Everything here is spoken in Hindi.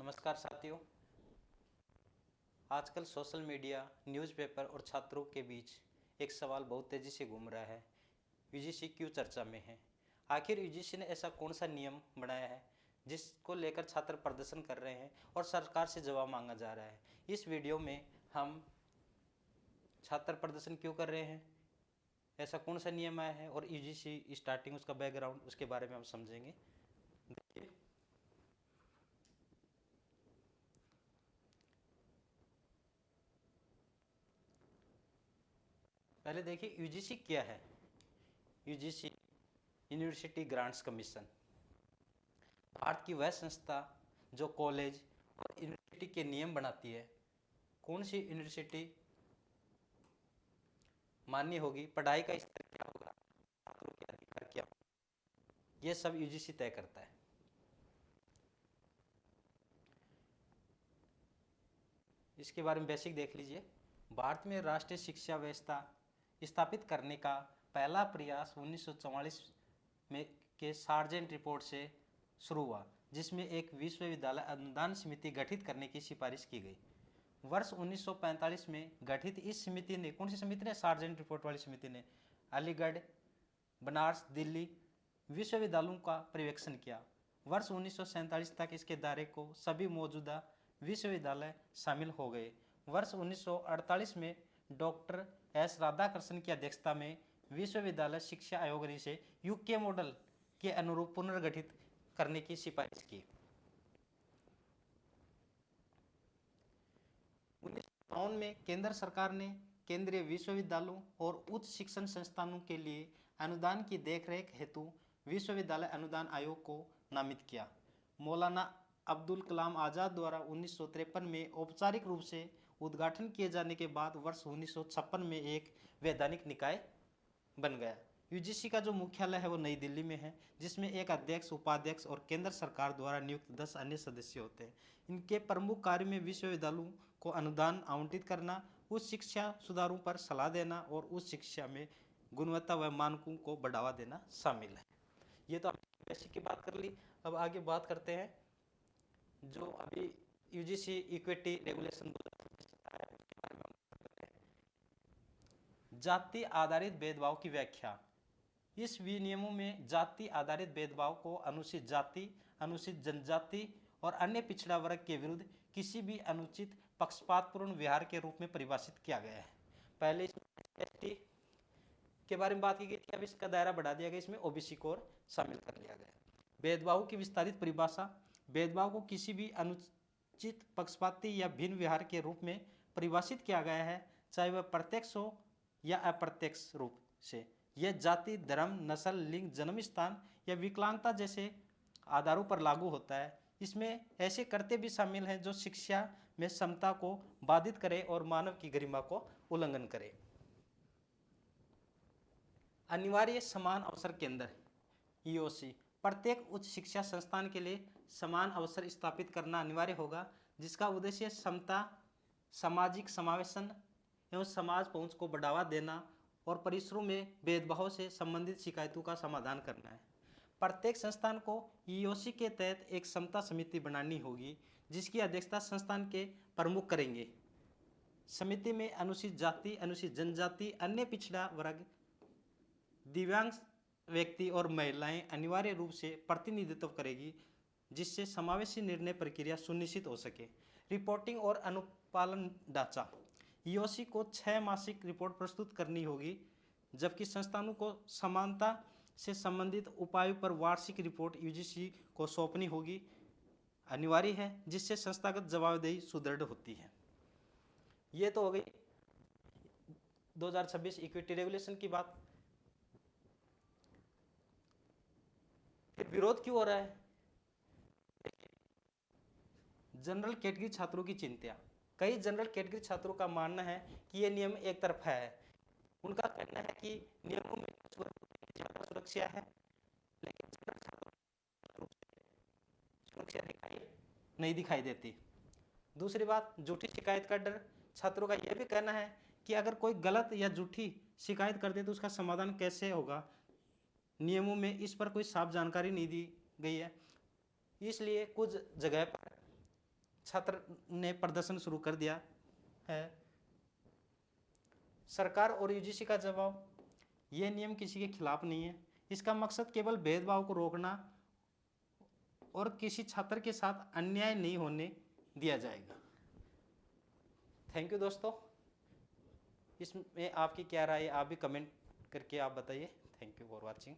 नमस्कार साथियों। आजकल सोशल मीडिया, न्यूज़पेपर और छात्रों के बीच एक सवाल बहुत तेज़ी से घूम रहा है। यूजीसी क्यों चर्चा में है? आखिर यूजीसी ने ऐसा कौन सा नियम बनाया है जिसको लेकर छात्र प्रदर्शन कर रहे हैं और सरकार से जवाब मांगा जा रहा है? इस वीडियो में हम छात्र प्रदर्शन क्यों कर रहे हैं, ऐसा कौन सा नियम आया है और यूजीसी स्टार्टिंग, उसका बैकग्राउंड, उसके बारे में हम समझेंगे। देखिए, पहले देखिए यूजीसी क्या है। UGC university grants commission Bharat की वह संस्था जो कॉलेज और यूनिवर्सिटी के नियम बनाती है। कौन सी यूनिवर्सिटी मान्य होगी, पढ़ाई का स्तर क्या होगा, छात्रों के अधिकार क्या होंगे, ये सब यूजीसी तय करता है। इसके बारे में बेसिक देख लीजिए। भारत में राष्ट्रीय शिक्षा व्यवस्था स्थापित करने का पहला प्रयास 1944 में के सार्जेंट रिपोर्ट से शुरू हुआ, जिसमें एक विश्वविद्यालय अनुदान समिति गठित करने की सिफारिश की गई। वर्ष 1945 में गठित इस समिति ने, कौन सी समिति ने, सार्जेंट रिपोर्ट वाली समिति ने अलीगढ़, बनारस, दिल्ली विश्वविद्यालयों का पर्यवेक्षण किया। वर्ष 1947 तक इसके दायरे को सभी मौजूदा विश्वविद्यालय शामिल हो गए। वर्ष 1948 में डॉक्टर एस राधाकृष्णन की अध्यक्षता में विश्वविद्यालय शिक्षा आयोग ने इसे यूके मॉडल के अनुरूप पुनर्गठित करने की सिफारिश की। 1952 में केंद्र सरकार ने केंद्रीय विश्वविद्यालयों और उच्च शिक्षण संस्थानों के लिए अनुदान की देखरेख हेतु विश्वविद्यालय अनुदान आयोग को नामित किया। मौलाना अब्दुल कलाम आज़ाद द्वारा 1953 में औपचारिक रूप से उद्घाटन किए जाने के बाद वर्ष 1956 में एक वैधानिक निकाय बन गया। यूजीसी का जो मुख्यालय है वो नई दिल्ली में है, जिसमें एक अध्यक्ष, उपाध्यक्ष और केंद्र सरकार द्वारा नियुक्त 10 अन्य सदस्य होते हैं। इनके प्रमुख कार्य में विश्वविद्यालयों को अनुदान आवंटित करना, उच्च शिक्षा सुधारों पर सलाह देना और उच्च शिक्षा में गुणवत्ता व मानकों को बढ़ावा देना शामिल है। ये तो आपने बेसिक की बात कर ली। अब आगे बात करते हैं जो अभी यूजीसी इक्विटी रेगुलेशन आया है, उसके बारे में हम बात करते हैं। जाति आधारित भेदभाव की व्याख्या। इस विनियमों में जाति आधारित भेदभाव को अनुसूचित जाति, अनुसूचित जनजाति और अन्य पिछड़ा वर्ग के विरुद्ध किसी भी अनुचित पक्षपातपूर्ण व्यवहार के रूप में परिभाषित किया गया है। पहले इसमें एसटी के बारे में बात की गई थी, अब इसका दायरा बढ़ा दिया गया, इसमें ओबीसी को और शामिल कर लिया गया। भेदभाव की विस्तारित परिभाषा। भेदभाव को किसी भी अनुचित, पक्षपाती या भिन्न व्यवहार के रूप में परिभाषित किया गया है, चाहे वह प्रत्यक्ष हो या अप्रत्यक्ष रूप से। यह जाति, धर्म, नस्ल, लिंग, जन्म स्थान या विकलांगता जैसे आधारों पर लागू होता है। इसमें ऐसे कर्तव्य भी शामिल हैं जो शिक्षा में समता को बाधित करे और मानव की गरिमा को उल्लंघन करे। अनिवार्य समान अवसर केंद्र ईओसी। प्रत्येक उच्च शिक्षा संस्थान के लिए समान अवसर स्थापित करना अनिवार्य होगा, जिसका उद्देश्य समता, सामाजिक समावेशन एवं समाज पहुंच को बढ़ावा देना और परिसरों में भेदभाव से संबंधित शिकायतों का समाधान करना है। प्रत्येक संस्थान को ईओसी के तहत एक समता समिति बनानी होगी, जिसकी अध्यक्षता संस्थान के प्रमुख करेंगे। समिति में अनुसूचित जाति, अनुसूचित जनजाति, अन्य पिछड़ा वर्ग, दिव्यांग व्यक्ति और महिलाएं अनिवार्य रूप से प्रतिनिधित्व करेगी, जिससे समावेशी निर्णय प्रक्रिया सुनिश्चित हो सके। रिपोर्टिंग और अनुपालन ढांचा। ईओसी को 6 मासिक रिपोर्ट प्रस्तुत करनी होगी, जबकि संस्थानों को समानता से संबंधित उपायों पर वार्षिक रिपोर्ट यूजीसी को सौंपनी होगी, अनिवार्य है, जिससे संस्थागत जवाबदेही सुदृढ़ होती है। ये तो हो गई 2026 इक्विटी रेगुलेशन की बात। फिर विरोध क्यों हो रहा है? जनरल कैटेगरी छात्रों की चिंता। कई जनरल कैटेगरी छात्रों का मानना है कि यह नियम एक तरफा है। उनका कहना है कि नियमों में कुछ वर्गों के लिए ज्यादा सुरक्षा है, लेकिन जनरल छात्रों को सुरक्षा नहीं दिखाई देती। दूसरी बात, झूठी शिकायत का डर। छात्रों का यह भी कहना है कि अगर कोई गलत या झूठी शिकायत कर दे तो उसका समाधान कैसे होगा। नियमों में इस पर कोई साफ जानकारी नहीं दी गई है, इसलिए कुछ जगह पर छात्र ने प्रदर्शन शुरू कर दिया है। सरकार और यूजीसी का जवाब, यह नियम किसी के खिलाफ नहीं है, इसका मकसद केवल भेदभाव को रोकना और किसी छात्र के साथ अन्याय नहीं होने दिया जाएगा। थैंक यू दोस्तों, इसमें आपकी क्या राय है आप भी कमेंट करके आप बताइए। Thank you for watching.